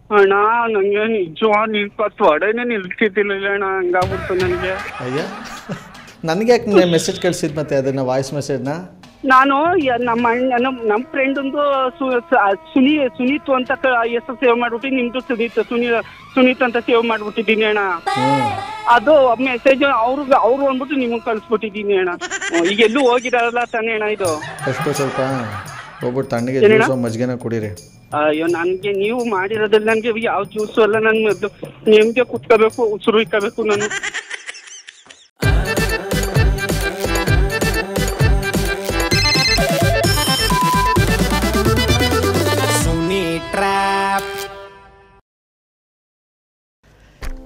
ಅಣ್ಣ ನಂಗೆ ನಿಜ ತೊಡೆನೆ ನಿಲ್ತಿದ್ದಿಲ್ಲ ಅಣ್ಣ, ಹಂಗಾಗ್ಬಿಡ್ತು ನನಗೆ. ಅಯ್ಯ, ನನಗೆ ಯಾಕೆ ಮೆಸೇಜ್ ಕಳಿಸಿದ್ ಮತ್ತೆ ಅದನ್ನು ವಾಯ್ಸ್ ಮೆಸೇಜ್ನ? ನಾನು ನಮ್ಮ ಅಣ್ಣ ನಮ್ಮ ಫ್ರೆಂಡ್ ಒಂದು ಸುನೀತ್ ಅಂತ ಹೆಸರು ಸೇವ್ ಮಾಡ್ಬಿಟ್ಟು ನಿಮ್ದು ಸುನೀತ್ ಅಂತ ಸೇವ್ ಮಾಡ್ಬಿಟ್ಟಿದ್ದೀನಿ ಅಣ್ಣ. ಅದು ಮೆಸೇಜ್ ಅವ್ರು ಅಂದ್ಬಿಟ್ಟು ನಿಮಗೆ ಕಳಿಸ್ಬಿಟ್ಟಿದ್ದೀನಿ ಅಣ್ಣ. ಈಗ ಎಲ್ಲೂ ಹೋಗಿರಲ್ಲ ತಾನೇ ಅಣ್ಣ ಇದು? ಅಷ್ಟು ಸ್ವಲ್ಪ ಹೋಗ್ಬಿಟ್ಟು ತಣ್ಣಗೆ ಮಜ್ಜಿಗೆನ ಕುಡೀರಿ. ಅಯ್ಯೋ, ನನಗೆ ನೀವು ಮಾಡಿರೋದ್ರಲ್ಲಿ ನನಗೆ ಯಾವ ಜ್ಯೂಸು ಅಲ್ಲ, ನಾನು ನಿಮ್ಗೆ ಕುತ್ಕೋಬೇಕು, ಉಸಿರು ಇಕ್ಕಬೇಕು ನಾನು.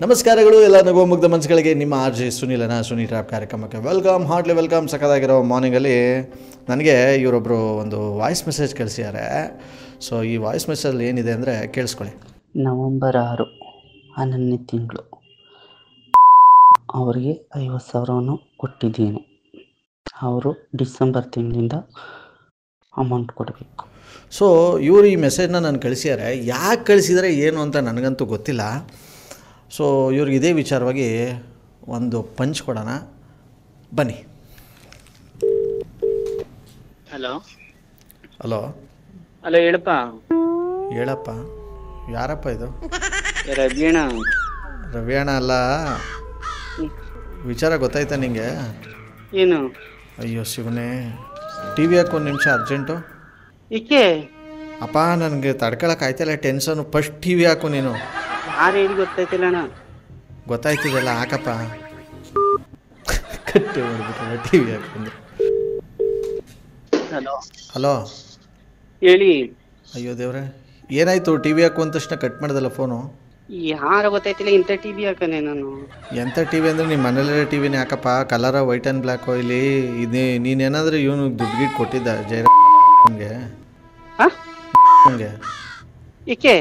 ನಮಸ್ಕಾರಗಳು ಎಲ್ಲ ನಗೋ ಮುಗ್ಧ ಮನಸ್ಸುಗಳಿಗೆ. ನಿಮ್ಮ RJ ಸುನಿಲನ ಸುನಿ ಟ್ರ್ಯಾಪ್ ಕಾರ್ಯಕ್ರಮಕ್ಕೆ ವೆಲ್ಕಮ್, ಹಾರ್ಟ್ಲಿ ವೆಲ್ಕಮ್. ಸಖತ್ತಾಗಿರೋ ಮಾರ್ನಿಂಗಲ್ಲಿ ನನಗೆ ಇವರೊಬ್ಬರು ಒಂದು ವಾಯ್ಸ್ ಮೆಸೇಜ್ ಕಳಿಸಿದ್ದಾರೆ. ಸೊ ಈ ವಾಯ್ಸ್ ಮೆಸೇಜ್ ಏನಿದೆ ಅಂದರೆ ಕೇಳಿಸ್ಕೊಳ್ಳಿ. ನವಂಬರ್ 6 11ನೇ ತಿಂಗಳು ಅವರಿಗೆ 50,000 ಕೊಟ್ಟಿದ್ದೀನಿ. ಅವರು ಡಿಸೆಂಬರ್ ತಿಂಗಳಿಂದ ಅಮೌಂಟ್ ಕೊಡಬೇಕು. ಸೊ ಇವರು ಈ ಮೆಸೇಜ್ನ ನಾನು ಕಳಿಸಿದ್ದಾರೆ. ಯಾಕೆ ಕಳಿಸಿದರೆ ಏನು ಅಂತ ನನಗಂತೂ ಗೊತ್ತಿಲ್ಲ. ಸೊ ಇವ್ರಿಗೆ ಇದೇ ವಿಚಾರವಾಗಿ ಒಂದು ಪಂಚ್ ಕೊಡೋಣ ಬನ್ನಿ. ಹಲೋ ಹಲೋ ಹಲೋ, ಹೇಳಪ್ಪ. ಹೇಳಪ್ಪ, ಯಾರಪ್ಪ ಇದು? ರವಿಯಣ್ಣ. ರವಿಯಣ್ಣ ಅಲ್ಲ, ವಿಚಾರ ಗೊತ್ತಾಯ್ತಾ ನಿಂಗೆ? ಏನು? ಅಯ್ಯೋ ಶಿವನೇ, ಟಿ ವಿ ಹಾಕಿ 1 ನಿಮಿಷ ಅರ್ಜೆಂಟು. ಏಕೆ ಅಪ್ಪ, ನನಗೆ ತಡ್ಕೊಳಕ್ಕೆ ಆಯ್ತಲ್ಲ, ಟೆನ್ಷನು. ಫಸ್ಟ್ ಟಿ ವಿ ಹಾಕು ನೀನು. ಯಾರು ಹೇಳಿ ಗೊತ್ತಾಯ್ತಿಲ್ಲ ಅಣ್ಣ. ಗೊತ್ತಾಯ್ತಿದೆಲ್ಲ, ಹಾಕಪ್ಪ. ಕಟ್ಟೆ ಹೊಡ್ಬಿಟ್ಟು ಟಿ ವಿ ಹಾಕೊಂಡು. ಹಲೋ ಹಲೋ, ಹೇಳಿ. ಅಯ್ಯೋ ದೇವ್ರೆ, ಏನಾಯಿತು? ಟಿ ವಿ ಹಾಕು ಅಂದ ತಕ್ಷಣ ಕಟ್ ಮಾಡ್ದಲ್ಲ ಫೋನು. ಯಾರ ಗೊತ್ತಾಯ್ತಿಲ್ಲ, ಇಂಥ ಟಿ ವಿ ಹಾಕನೆ ನಾನು. ಎಂಥ ಟಿ ವಿ ಅಂದರೆ ನಿಮ್ಮ ಮನೇಲಿರೋ ಟಿ ವಿನೇ ಹಾಕಪ್ಪ. ಕಲರ ವೈಟ್ ಆ್ಯಂಡ್ ಬ್ಲ್ಯಾಕು. ಇಲ್ಲಿ ಇದು ನೀನೇನಾದರೂ ಇವನು ದುಡ್ಡು ಗಿಟ್ಟು ಕೊಟ್ಟಿದ್ದ ಜಯರಾಮ್ಗೆ? ಏಕೆ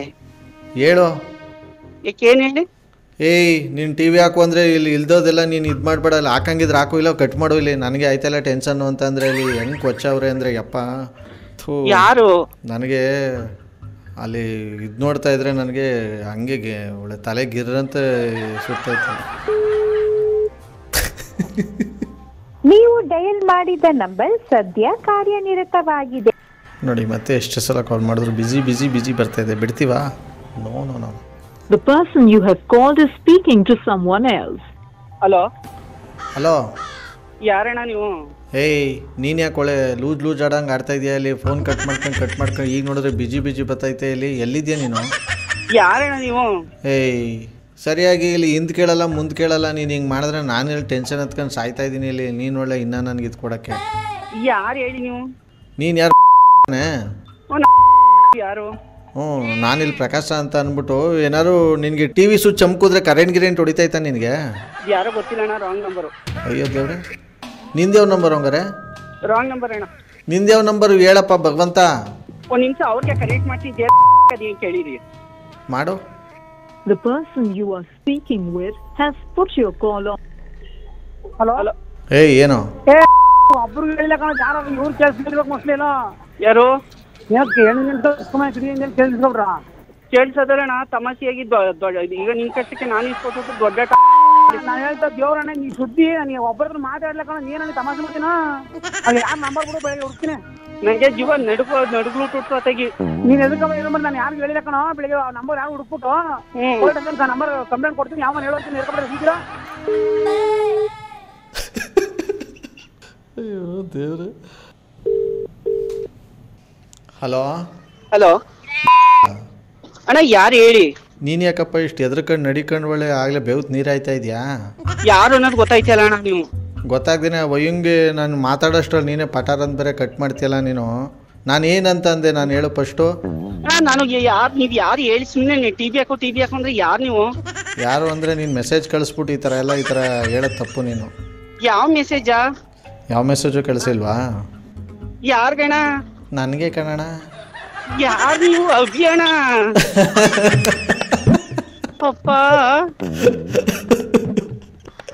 ಹೇಳು. ಏಕೆ ಏನು ಹೇಳಿ? ಏಯ್, ನೀನು ಟಿ ವಿ ಹಾಕು ಅಂದರೆ ಇಲ್ಲಿ ಇಲ್ದೋದೆಲ್ಲ ನೀನು ಇದು ಮಾಡಬೇಡಲ್ಲ. ಹಾಕಂಗಿದ್ರೆ ಹಾಕು, ಇಲ್ಲ ಕಟ್ ಮಾಡು. ಇಲ್ಲಿ ನನಗೆ ಆಯ್ತಲ್ಲ ಟೆನ್ಷನ್ನು ಅಂತಂದರೆ ಇಲ್ಲಿ ಹೆಂಗೆ ಕೊಚ್ಚವ್ರೆ ಅಂದರೆ ಯಪ್ಪ ಥೂ. ಯಾರು? ನನಗೆ ಅಲ್ಲಿ ಇದು ನೋಡ್ತಾ ಇದ್ರೆ ನನಗೆ ಹಂಗೆ ಒಳ್ಳೆ ತಲೆ ಗಿರ್ರಂತ ಸುತ್ತೈತೆ. ನೀವು ಡಯಲ್ ಮಾಡಿದ ನಂಬರ್ ಸದ್ಯ ಕಾರ್ಯನಿರತವಾಗಿದೆ. ನೋಡಿ, ಮತ್ತೆ ಎಷ್ಟು ಸಲ ಕಾಲ್ ಮಾಡಿದ್ರು ಬಿಜಿ ಬರ್ತಾ ಇದೆ. ಬಿಡ್ತೀವಾ? No. The person you have called is speaking to someone else. Hello, ಯಾರಣ್ಣ ನೀವು? ಏಯ್, ನೀನು ಯಾಕೆ ಒಳ್ಳೆ ಲೂಸ್ ಆಡಂಗೆ ಆಡ್ತಾ ಇದೆಯಾ? ಇಲ್ಲಿ ಫೋನ್ ಕಟ್ ಮಾಡ್ಕೊಂಡು ಈಗ ನೋಡಿದ್ರೆ ಬಿಜಿ ಬರ್ತೈತೆ. ಇಲ್ಲಿ ಎಲ್ಲಿದ್ಯಾ ನೀನು? ಯಾರಣ್ಣ ನೀವು? ಏಯ್, ಸರಿಯಾಗಿ ಇಲ್ಲಿ ಹಿಂದೆ ಕೇಳಲ್ಲ ಮುಂದೆ ಕೇಳಲ್ಲ. ನೀನು ಹಿಂಗೆ ಮಾಡಿದ್ರೆ ನಾನು ಇಲ್ಲಿ ಟೆನ್ಷನ್ ಹತ್ಕೊಂಡು ಸಾಯ್ತಾ ಇದ್ದೀನಿ. ಇಲ್ಲಿ ನೀನು ಒಳ್ಳೆ ಇನ್ನೂ ನನಗೆ ಇದು ಕೊಡೋಕ್ಕೆ. ಯಾರು ಹೇಳಿ ನೀವು? ನೀನು ಯಾರು? ಯಾರು? ನಾನಿಲ್ಲಿ ಪ್ರಕಾಶ ಅಂತ ಅಂದ್ಬಿಟ್ಟು. ಏನಾರು ನಿನಗೆ ಟಿ ವಿ ಸ್ವಿಚ್ ಚಮ್ಕಿದ್ರೆ ಕರೆಂಟ್ ಹೊಡಿತೈತಾ ನಿನಗೆ? ಯಾರೋ ಗೊತ್ತಿಲ್ಲ ಅಣ್ಣ, ರಾಂಗ್ ನಂಬರು. ಅಯ್ಯೋ ದೇವ್ರೆ, ನಿಂದೇವ್ ನಂಬರ್ ಹಂಗಾರೆ? ರಾಂಗ್ ನಂಬರ್ ಅಣ್ಣ. ನಿಂದೇವ್ ನಂಬರ್ ಹೇಳಪ್ಪ ಭಗವಂತ. ಒಂದು ನಿಮಿಷ ಅವ್ರಿಗೆ ಕನೆಕ್ಟ್ ಮಾಡ್ತಿದ್ದೆ, ಅದೇನು ಕೇಳಿರಿ. ಮಾಡು. The person you are speaking with has put your call on. Hello. ಏಯ್, ಏನು? ಒಬ್ರು ಹೇಳಿಲ್ಲ ಕಣ, ಯಾರು ಇವ್ರು ಕೇಳಿಸ್ಬೇಕು ಮಸ್ಲೇನೋ. ಯಾರು? ಕೇಳಿಸೋದಣ್ಣ, ತಮಾಷೆಯಾಗಿ ಈಗ ನಿನ್ ಕಷ್ಟಕ್ಕೆ ನಾನು ಇಸ್ಕೊಟ್ಟು ದೊಡ್ಡ ನಾನು ಹೇಳ್ತಾ ದೇವ್ರಣ್ಣ, ನೀ ಸುದ್ದಿ ನನಗೆ ಒಬ್ಬರತ್ರ ಮಾತಾಡ್ಲಕ್ಕ ನೀನು ತಮಾಷೆ ಮಾಡ್ತೀನ. ಅದು ಯಾರು ನಂಬರ್ ಕೂಡ ಬೆಳಗ್ಗೆ ಹುಡ್ತೀನಿ. ನನಗೆ ಜೀವ ನಡುಗ್ಲು ಟುಟ್ಟು ತೆಗಿ. ನೀನು ಎದಕ್ಕೆ ನಾನು ಯಾರು ಹೇಳಿಲ್ಲ ಕಣ. ಬೆಳಿಗ್ಗೆ ನಂಬರ್ ಯಾರು ಹುಡುಕ್ಬಿಟ್ಟು ನಂಬರ್ ಕಂಪ್ಲೇಂಟ್ ಕೊಡ್ತೀನಿ. ಯಾವ ಹೇಳೋತೀನಿ ಹೇಳ್ಕೊಬಿಡ್ತೀರಾ? ಅಯ್ಯೋ ದೇವ್ರೆ. ಹಲೋ ಅಣ್ಣ, ಯಾರು ಹೇಳಿ? ನೀನು ಯಾಕಪ್ಪ ಇಷ್ಟು ಎದ್ರಕಂಡು ನಡಿಕೊಂಡು ಒಳ್ಳೆ ಆಗಲೇ ಬೇವ್ತು ನೀರಾಯ್ತಾ ಇದೆಯಾ? ಯಾರು ಅನ್ನೋದು ಗೊತ್ತಾಯ್ತಲ್ಲ ಅಣ್ಣ ನೀವು? ಗೊತ್ತಾಗ್ದೇನೆ ವಯ್ಯಂಗೆ ನಾನು ಮಾತಾಡೋಷ್ಟ್ರಲ್ಲಿ ನೀನೇ ಪಟಾರ್ ಅಂತ ಬೇರೆ ಕಟ್ ಮಾಡ್ತೀಯಲ್ಲ ನೀನು. ನಾನು ಏನಂತ ಅಂದೆ? ನಾನು ಹೇಳು ಫಸ್ಟು. ನಾನು ನೀವು ಯಾರು ಹೇಳಿ? ಸುಮ್ಮನೆ ಟಿ ವಿ ಹಾಕು ಅಂದ್ರೆ ಯಾರು ನೀವು? ಯಾರು ಅಂದರೆ ನೀನು ಮೆಸೇಜ್ ಕಳಿಸ್ಬಿಟ್ಟು ಈ ಥರ ಹೇಳೋದು ತಪ್ಪು ನೀನು. ಯಾವ ಮೆಸೇಜಾ? ಯಾವ ಮೆಸೇಜು ಕಳಿಸಿಲ್ವಾ? ಯಾರ್ಗಣ? ನನಗೆ ಕಣಣ. ಯಾರು ನೀವು? ಅಭಿಯಣ್ಣ. ಅಪ್ಪ,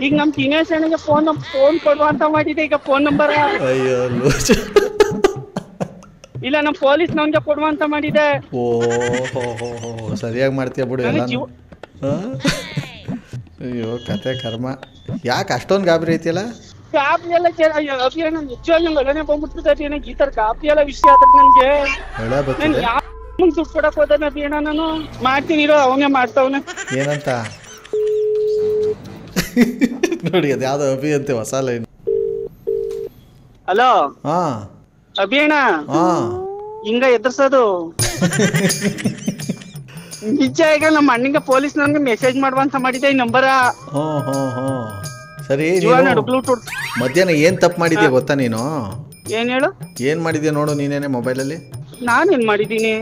ಈಗ ನಮ್ಮ ದಿನೇಶ್ ಅಣ್ಣಗೆ ಫೋನ್ ಕೊಡುವ ಅಂತ ಮಾಡಿದೆ. ಈಗ ಫೋನ್ ನಂಬರ್ ಅಯ್ಯೋ ಇಲ್ಲ ಇಲ್ಲ ನಮ್ಮ ಪೊಲೀಸ್ ನನ್ಗೆ ಕೊಡುವಂತ ಮಾಡಿದೆ. ಓಹೋ ಸರಿಯಾಗಿ ಮಾಡ್ತೀಯ ಬಿಡು ಎಲ್ಲ. ಅಯ್ಯೋ ಕತೆ ಕರ್ಮ. ಯಾಕೆ ಅಷ್ಟೊಂದು ಗಾಬರಿ ಐತಿಯಲ್ಲ? ಗಾಬರಿ ಎಲ್ಲ ಅಭಿಯಾನ ನಿಜವಾಗಿ ಒಳನೆ ಬಂದ್ಬಿಡ್ತದೆ. ನನಗೆ ಈ ತರ ಗಾಬರಿ ಎಲ್ಲ ವಿಷಯ ಆದ್ರೆ ನನಗೆ ನಾನು ಯಾವ ದುಡ್ಡು ಕೊಡಕ್ ಹೋದ ಅಭಿಯಾನ ನಾನು ಮಾಡ್ತೀನಿ ಇರೋ. ಅವನೇ ಮಾಡ್ತಾವನೆ ಏನಂತ ನೋಡಿ, ಅದು ಯಾವ್ದೋ ಅಭಿ ಅಂತೆ ಹೊಸ ಲೈನ್. ಹಲೋ ಹಾ ಅಭಿಯಾನ ಹಾ ಹಿಂಗ ಎದುರ್ಸೋದು ನಿಜ. ಈಗ ನಮ್ಮ ಅಣ್ಣಂಗೆ ಪೊಲೀಸ್ ನನ್ಗೆ ಮೆಸೇಜ್ ಮಾಡುವಂತ ಮಾಡಿದೆ ಈ ನಂಬರ. ಸರಿ, ಬ್ಲೂಟೂತ್ ಮಧ್ಯಾಹ್ನ ಏನ್ ತಪ್ಪು ಮಾಡಿದ್ಯಾ ಗೊತ್ತಾ ನೀನು? ಏನ್ ಹೇಳು? ಏನ್ ಮಾಡಿದ್ಯಾ ನೋಡು ನೀನೇನೆ ಮೊಬೈಲಲ್ಲಿ. ನಾನೇನ್ ಮಾಡಿದೀನಿ?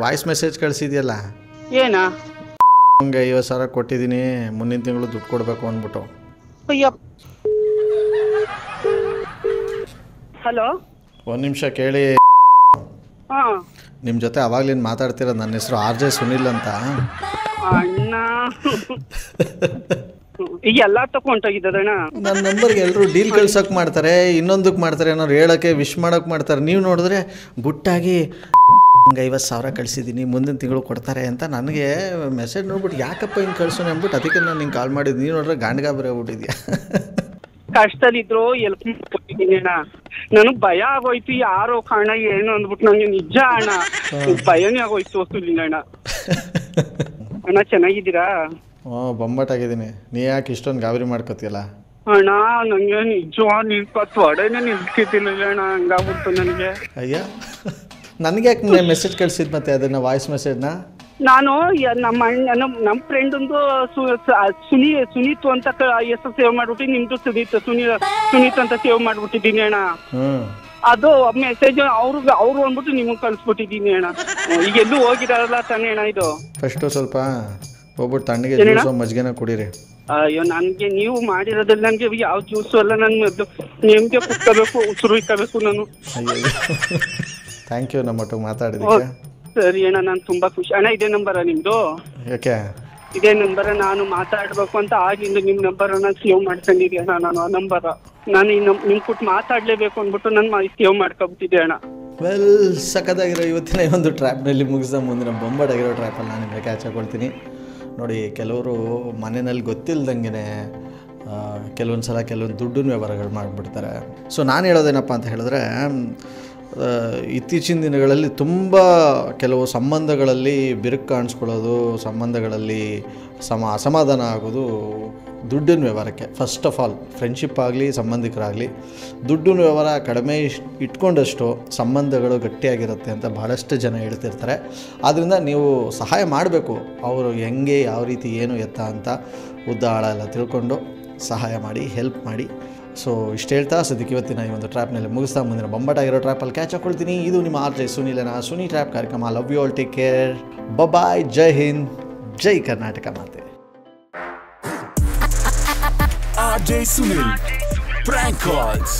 ವಾಯ್ಸ್ ಮೆಸೇಜ್ ಕಳಿಸಿದ್ಯಲ್ಲ. ಏನಾ? ಹಂಗೆ 50,000 ಕೊಟ್ಟಿದ್ದೀನಿ, ಮುಂದಿನ ತಿಂಗಳು ದುಡ್ಡು ಕೊಡ್ಬೇಕು ಅಂದ್ಬಿಟ್ಟು. ಹಲೋ, ಒಂದ್ ನಿಮಿಷ ಕೇಳಿ. ನಿಮ್ಮ ಜೊತೆ ಅವಾಗ್ಲಿನ್ ಮಾತಾಡ್ತಿರೋದು. ನನ್ನ ಹೆಸರು RJ ಸುನಿಲ್ ಅಂತ. ಅಣ್ಣ ಈಗ ಎಲ್ಲ ತಗೊಂಡೋಗಿದ್ದಣ್ಣ. ನನ್ನ ನಂಬರ್ಗೆ ಎಲ್ಲರೂ ಡೀಲ್ ಕಳ್ಸೋಕೆ ಮಾಡ್ತಾರೆ, ಇನ್ನೊಂದಕ್ಕೆ ಮಾಡ್ತಾರೆ, ಏನಾದ್ರು ಹೇಳೋಕ್ಕೆ ವಿಶ್ ಮಾಡೋಕೆ ಮಾಡ್ತಾರೆ. ನೀವು ನೋಡಿದ್ರೆ ಗುಟ್ಟಾಗಿ ಹಂಗೆ 50,000 ಕಳಿಸಿದ್ದೀನಿ, ಮುಂದಿನ ತಿಂಗಳು ಕೊಡ್ತಾರೆ ಅಂತ ನನಗೆ ಮೆಸೇಜ್ ನೋಡ್ಬಿಟ್ಟು ಯಾಕಪ್ಪ ಹಿಂಗೆ ಕಳ್ಸೋಣ ಅಂದ್ಬಿಟ್ಟು ಅದಕ್ಕೆ ನಾನು ನಿಂಗೆ ಕಾಲ್ ಮಾಡಿದ್ದು. ನೀವು ನೋಡಿದ್ರೆ ಗಾಂಡ್ಗಾಬರಿ ಆಗ್ಬಿಟ್ಟಿದ್ಯಾ. ಕಷ್ಟದಲ್ಲಿದ್ರು ಎಲ್ಪ್ ಕೊಟ್ಟಿದ್ದೀನಿ ಅಣ್ಣ. ನನಗ್ ಭಯ ಆಗೋಯ್ತು, ಯಾರೋ ಕಾರಣ ಏನು ಅಂದ್ಬಿಟ್ಟು ನಂಗೆ ನಿಜ ಅಣ್ಣ ಭಯನೇ ಆಗೋಯ್ತು. ಅಣ್ಣ ಅಣ್ಣ ಚೆನ್ನಾಗಿದ್ದೀರಾ? ಬೊಂಬಾಟಾಗಿದ್ದೀನಿ. ನೀ ಯಾಕೆ ಇಷ್ಟೊಂದು ಗಾಬರಿ ಮಾಡ್ಕೋತಿಯಲ್ಲ? ಅಣ್ಣ ನಂಗೆ ನಿಜವಾದ ನಿಲ್ಪತ್ತೊಡೆನೆ ನಿಲ್ತಿದ್ದಿಲ್ಲ ಅಣ್ಣ, ಹಂಗಾಗ್ಬಿಡ್ತು ನನಗೆ. ಅಯ್ಯ, ನನಗೆ ಯಾಕೆ ಮೆಸೇಜ್ ಕಳಿಸಿದ್ ಮತ್ತೆ ಅದನ್ನ ವಾಯ್ಸ್ ಮೆಸೇಜ್ನ? ನಾನು ನಮ್ಮ ನಮ್ಮ ಫ್ರೆಂಡ್ ಒಂದು ಸುನೀತ್ ಅಂತ ಹೆಸರು ಸೇವ್ ಮಾಡ್ಬಿಟ್ಟು ನಿಮ್ದು ಸುನೀತ್ ಅಂತ ಸೇವ್ ಮಾಡ್ಬಿಟ್ಟಿದ್ದೀನಿ ಅಣ್ಣ. ಅದು ಮೆಸೇಜ್ ಅವ್ರು ಅಂದ್ಬಿಟ್ಟು ನಿಮಗೆ ಕಳ್ಸ್ಬಿಟ್ಟಿದ್ದೀನಿ ಅಣ್ಣ. ಈಗ ಎಲ್ಲೂ ಹೋಗಿದಾರಲ್ಲ ತಾನೇ ಅಣ್ಣ ಇದು. ಫಸ್ಟ್ ಸ್ವಲ್ಪ ಹೋಗ್ಬಿಟ್ಟು ತಣ್ಣಗೆ ಮಜ್ಜಿಗೆನ ಕುಡೀರಿ. ಅಯ್ಯೋ, ನನ್ಗೆ ನೀವು ಮಾಡಿರೋದ್ರಲ್ಲಿ ನನ್ಗೆ ಯಾವ ಜ್ಯೂಸು ಅಲ್ಲ. ನಾನು ನಿಮ್ಗೆ ಕುತ್ಕೋಬೇಕು, ಉಸಿರು ಇಕ್ಕಬೇಕು ನಾನು. ಅಯ್ಯೋ, ಥ್ಯಾಂಕ್ ಯು ನಮ್ಮ ಒಟ್ಟಿಗೆ ಮಾತಾಡಿದಕ್ಕೆ. ಸರಿ ಅಣ್ಣ, ನಾನು ತುಂಬಾ ಖುಷಿ. ಅಣ್ಣ ಇದೇ ನಂಬರ ನಿಮ್ದು? ಯಾಕೆ ಇದೇ ನಂಬರ ನಾನು ಮಾತಾಡ್ಬೇಕು ಅಂತ ಆಗಿಂದ ನಿಮ್ ನಂಬರನ್ನ ಸೇವ್ ಮಾಡ್ಕೊಂಡಿದ್ದೆ ಅಣ್ಣ. ನಾನು ಆ ನಂಬರ ನಾನು ನಿಮ್ ಕೊಟ್ಟು ಮಾತಾಡ್ಲೇಬೇಕು ಅಂದ್ಬಿಟ್ಟು ನಾನು ಸೇವ್ ಮಾಡ್ಕೊಬಿಟ್ಟಿದ್ದೆ ಅಣ್ಣ. ವೆಲ್, ಸಖತ್ತಾಗಿರೋ ಇವತ್ತಿನ ಒಂದು ಟ್ರ್ಯಾಪ್ನಲ್ಲಿ ಮುಗಿಸ್ದ ಮುಂದಿನ ಬೊಂಬಾಟಾಗಿರೋ ಟ್ರ್ಯಾಪಲ್ಲಿ ನಾನು ನಿಮಗೆ ಕ್ಯಾಚ್ ಹಾಕೊಳ್ತೀನಿ. ನೋಡಿ, ಕೆಲವರು ಮನೆಯಲ್ಲಿ ಗೊತ್ತಿಲ್ದಂಗೆ ಕೆಲವೊಂದು ಸಲ ಕೆಲವೊಂದು ದುಡ್ಡಿನ ವ್ಯವಹಾರಗಳು ಮಾಡಿಬಿಡ್ತಾರೆ. ಸೊ ನಾನು ಹೇಳೋದೇನಪ್ಪ ಅಂತ ಹೇಳಿದ್ರೆ, ಇತ್ತೀಚಿನ ದಿನಗಳಲ್ಲಿ ತುಂಬ ಕೆಲವು ಸಂಬಂಧಗಳಲ್ಲಿ ಬಿರುಕು ಕಾಣಿಸ್ಕೊಳ್ಳೋದು, ಸಂಬಂಧಗಳಲ್ಲಿ ಅಸಮಾಧಾನ ಆಗೋದು ದುಡ್ಡಿನ ವ್ಯವಹಾರಕ್ಕೆ. ಫಸ್ಟ್ ಆಫ್ ಆಲ್ ಫ್ರೆಂಡ್ಶಿಪ್ ಆಗಲಿ ಸಂಬಂಧಿಕರಾಗಲಿ ದುಡ್ಡಿನ ವ್ಯವಹಾರ ಕಡಿಮೆ ಇಟ್ಕೊಂಡಷ್ಟು ಸಂಬಂಧಗಳು ಗಟ್ಟಿಯಾಗಿರುತ್ತೆ ಅಂತ ಭಾಳಷ್ಟು ಜನ ಹೇಳ್ತಿರ್ತಾರೆ. ಆದ್ದರಿಂದ ನೀವು ಸಹಾಯ ಮಾಡಬೇಕು. ಅವರು ಹೆಂಗೆ, ಯಾವ ರೀತಿ, ಏನು ಎತ್ತ ಅಂತ ಉದ್ದ ಆಳ ಎಲ್ಲ ತಿಳ್ಕೊಂಡು ಸಹಾಯ ಮಾಡಿ, ಹೆಲ್ಪ್ ಮಾಡಿ. ಸೊ ಇಷ್ಟು ಹೇಳ್ತಾ ಸದ್ಯಕ್ಕೆ ಇವತ್ತಿನ ಈ ಒಂದು ಟ್ರ್ಯಾಪ್ನಲ್ಲಿ ಮುಗಿಸ್ತಾ ಮುಂದಿನ ಬೊಂಬಾಟಾಗಿರೋ ಟ್ರ್ಯಾಪಲ್ಲಿ ಕ್ಯಾಚ್ ಹಾಕೊಳ್ತೀನಿ. ಇದು ನಿಮ್ಮ RJ ಸುನಿಲನ ಸುನಿ ಟ್ರ್ಯಾಪ್ ಕಾರ್ಯಕ್ರಮ. Love you all, take care, bye, ಜೈ ಹಿಂದ್, ಜೈ ಕರ್ನಾಟಕ ಮಾತೆ. RJ Sunil, prank calls.